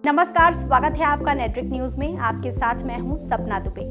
नमस्कार, स्वागत है आपका नेटवर्क न्यूज में। आपके साथ मैं हूं सपना दुबे।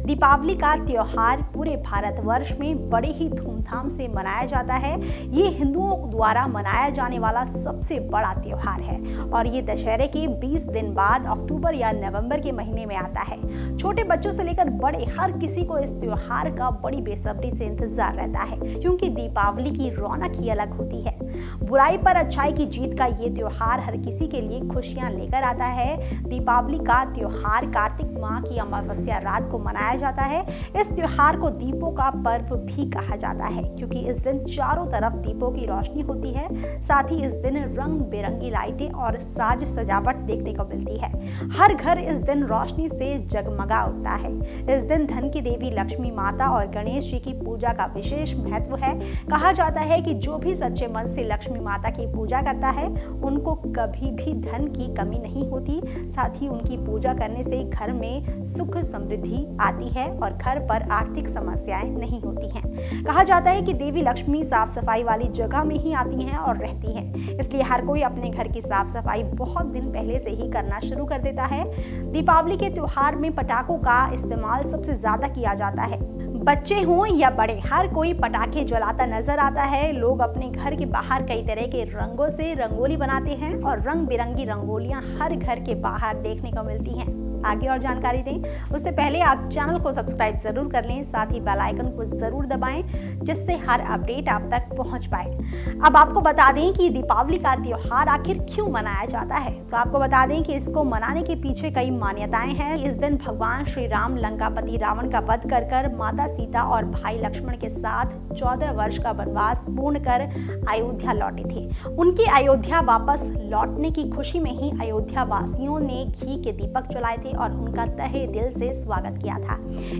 दीपावली का त्योहार पूरे भारतवर्ष में बड़े ही धूमधाम से मनाया जाता है। ये हिंदुओं द्वारा मनाया जाने वाला सबसे बड़ा त्योहार है और ये दशहरे के 20 दिन बाद अक्टूबर या नवंबर के महीने में आता है। छोटे बच्चों से लेकर बड़े हर किसी को इस त्योहार का बड़ी बेसब्री से इंतजार रहता है, क्योंकि दीपावली की रौनक ही अलग होती है। बुराई पर अच्छाई की जीत का ये त्योहार हर किसी के लिए खुशियां लेकर आता है। दीपावली का त्योहार कार्तिक माह की अमावस्या रात को मनाया जाता है। इस त्योहार को दीपों का पर्व भी कहा जाता है, क्योंकि इस दिन चारों तरफ दीपों की रोशनी होती है। साथ ही इस दिन रंग बिरंगी लाइटें और साज सजावट देखने को मिलती है। हर घर इस दिन रोशनी से जगमगा उठता है। इस दिन धन की देवी लक्ष्मी माता और गणेश जी की पूजा का विशेष महत्व है। कहा जाता है कि जो भी सच्चे मन से लक्ष्मी माता की पूजा करता है, उनको कभी भी धन की कमी नहीं होती। साथ ही उनकी पूजा करने से घर में सुख समृद्धि आती है और घर पर आर्थिक समस्याएं नहीं होती हैं। कहा जाता है कि देवी लक्ष्मी साफ सफाई वाली जगह में ही आती हैं और रहती हैं, इसलिए हर कोई अपने घर की साफ सफाई बहुत दिन पहले से ही करना शुरू कर देता है। दीपावली के त्योहार में पटाखों का इस्तेमाल सबसे ज्यादा किया जाता है। बच्चे हों या बड़े, हर कोई पटाखे जलाता नजर आता है। लोग अपने घर के बाहर कई तरह के रंगों से रंगोली बनाते हैं और रंग बिरंगी रंगोलियां हर घर के बाहर देखने को मिलती हैं। आगे और जानकारी दें उससे पहले आप चैनल को सब्सक्राइब जरूर कर लें, साथ ही बेल आइकन को जरूर दबाएं, जिससे हर अपडेट आप तक पहुंच पाए। अब आपको बता दें कि दीपावली का त्योहार आखिर क्यों मनाया जाता है। तो आपको बता दें कि इसको मनाने के पीछे कई मान्यताएं हैं। इस दिन भगवान श्री राम लंकापति रावण का वध कर माता सीता और भाई लक्ष्मण के साथ 14 वर्ष का वनवास पूर्ण कर अयोध्या लौटे थे। उनके अयोध्या वापस लौटने की खुशी में ही अयोध्या वासियों ने घी के दीपक जलाए थे और उनका तहे दिल से स्वागत किया था।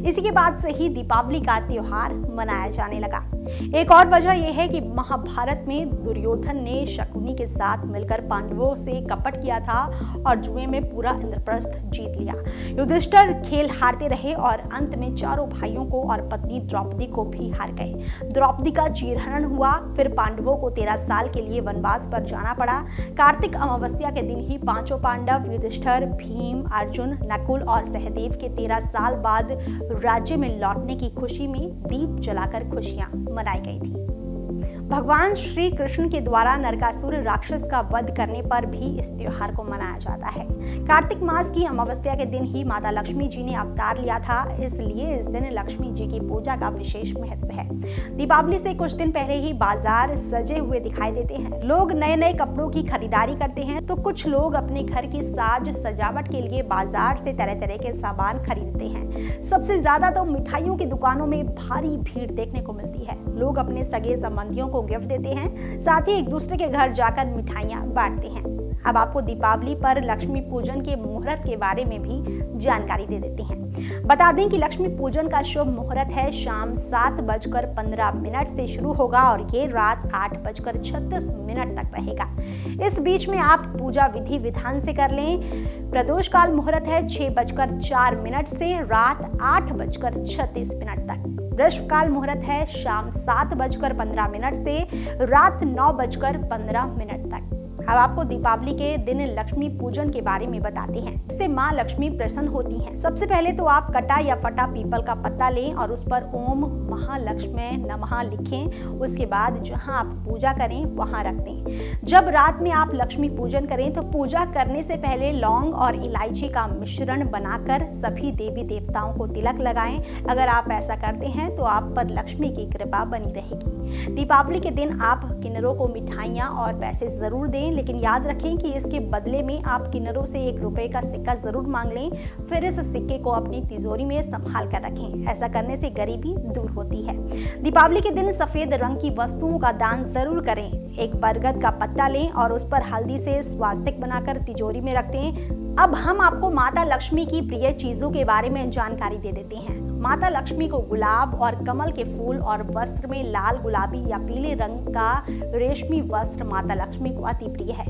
इसी के बाद से ही दीपावली का त्योहार मनाया जाने लगा। एक और वजह यह है कि महाभारत में दुर्योधन ने शकुनी के साथ मिलकर पांडवों से कपट किया था और जुए में पूरा इंद्रप्रस्थ जीत लिया। युधिष्ठिर खेल हारते रहे और अंत में चारों भाइयों को और पत्नी द्रौपदी को भी हार गए। द्रौपदी का चीरहरण हुआ। फिर पांडवों को 13 साल के लिए वनवास पर जाना पड़ा। कार्तिक अमावस्या के दिन ही पांचों पांडव युधिष्ठिर, भीम, अर्जुन, नकुल और सहदेव के 13 साल बाद राज्य में लौटने की खुशी में दीप जलाकर खुशियां मनाई गई थी। भगवान श्री कृष्ण के द्वारा नरकासुर राक्षस का वध करने पर भी इस त्योहार को मनाया जाता है। कार्तिक मास की अमावस्या के दिन ही माता लक्ष्मी जी ने अवतार लिया था, इसलिए इस दिन लक्ष्मी जी की पूजा का विशेष महत्व है। दीपावली से कुछ दिन पहले ही बाजार सजे हुए दिखाई देते हैं। लोग नए नए कपड़ों की खरीदारी करते हैं, तो कुछ लोग अपने घर की साज सजावट के लिए बाजार से तरह तरह के सामान खरीदते हैं। सबसे ज्यादा तो मिठाइयों की दुकानों में भारी भीड़ देखने को मिलती है। लोग अपने सगे संबंधियों को गिफ्ट देते हैं, साथ ही एक दूसरे के घर जाकर मिठाइयां बांटते हैं। अब आपको दीपावली पर लक्ष्मी पूजन के मुहूर्त के बारे में भी जानकारी दे देते हैं। बता दें कि लक्ष्मी पूजन का शुभ मुहूर्त है शाम 7:15 से शुरू होगा और ये रात 8:36 तक रहेगा। इस बीच में आप पूजा विधि विधान से कर लें। प्रदोष काल मुहूर्त है 6:04 से रात 8:36 तक। वृश्भ काल मुहूर्त है शाम 7:15 से रात 9:15 तक। अब आपको दीपावली के दिन लक्ष्मी पूजन के बारे में बताते हैं। इससे माँ लक्ष्मी प्रसन्न होती हैं। सबसे पहले तो आप कटा या फटा पीपल का पत्ता लें और उस पर ओम महालक्ष्मी नमः लिखें। उसके बाद जहां आप पूजा करें वहां रख दें। जब रात में आप लक्ष्मी पूजन करें तो पूजा करने से पहले लौंग और इलायची का मिश्रण बनाकर सभी देवी देवताओं को तिलक लगाएं। अगर आप ऐसा करते हैं तो आप पर लक्ष्मी की कृपा बनी रहेगी। दीपावली के दिन आप किन्नरों को मिठाइयाँ और पैसे जरूर दें, लेकिन याद रखें कि इसके बदले में आप किन्नरों से 1 रुपए का सिक्का जरूर मांग लें। फिर इस सिक्के को अपनी तिजोरी में संभाल कर रखें। ऐसा करने से गरीबी दूर होती है। दीपावली के दिन सफेद रंग की वस्तुओं का दान जरूर करें। एक बरगद का पत्ता लें और उस पर हल्दी से स्वास्तिक बनाकर तिजोरी में रख दें। अब हम आपको माता लक्ष्मी की प्रिय चीजों के बारे में जानकारी दे देते हैं। माता लक्ष्मी को गुलाब और कमल के फूल और वस्त्र में लाल, गुलाबी या पीले रंग का रेशमी वस्त्र माता लक्ष्मी को अति प्रिय है।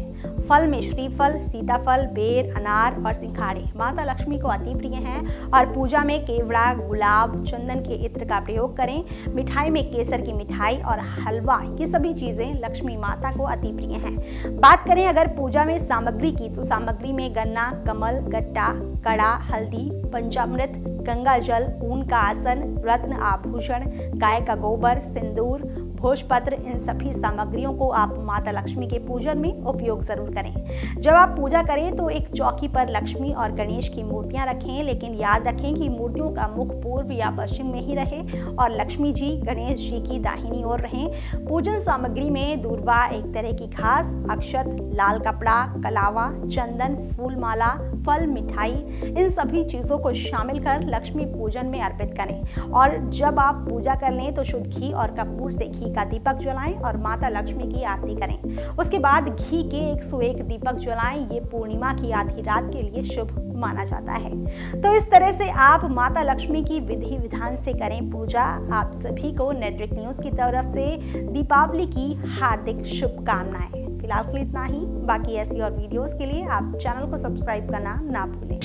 फल में श्रीफल, सीताफल, बेर, अनार और सिंघाड़े माता लक्ष्मी को अति प्रिय हैं और पूजा में केवड़ा, गुलाब, चंदन के इत्र का प्रयोग करें। मिठाई में केसर की मिठाई और हलवा, ये सभी चीजें लक्ष्मी माता को अति प्रिय हैं। बात करें अगर पूजा में सामग्री की, तो सामग्री में गन्ना, कमल, गट्टा, कड़ा, हल्दी, पंचामृत, गंगा जल, ऊन का आसन, रत्न आभूषण, गाय का गोबर, सिंदूर, भोजपत्र, इन सभी सामग्रियों को आप माता लक्ष्मी के पूजन में उपयोग जरूर करें। जब आप पूजा करें तो एक चौकी पर लक्ष्मी और गणेश की मूर्तियां रखें, लेकिन याद रखें कि मूर्तियों का मुख पूर्व या पश्चिम में ही रहे और लक्ष्मी जी गणेश जी की दाहिनी ओर रहें। पूजन सामग्री में दूर्वा, एक तरह की घास, अक्षत, लाल कपड़ा, कलावा, चंदन, फूल माला, फल, मिठाई, इन सभी चीजों को शामिल कर लक्ष्मी पूजन में अर्पित करें। और जब आप पूजा कर लें तो शुद्ध घी और कपूर से घी का दीपक जलाएं और माता लक्ष्मी की आरती करें। उसके बाद घी के 101 दीपक जलाएं। ये पूर्णिमा की आधी रात के लिए शुभ माना जाता है। तो इस तरह से आप माता लक्ष्मी की विधि विधान से करें पूजा। आप सभी को नेटवर्क न्यूज की तरफ से दीपावली की हार्दिक शुभकामनाएं। फिलहाल के लिए इतना ही। बाकी ऐसी और वीडियोस के लिए आप चैनल को सब्सक्राइब करना ना भूलें।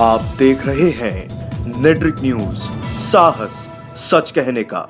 आप देख रहे हैं नेटवर्क न्यूज, साहस सच कहने का।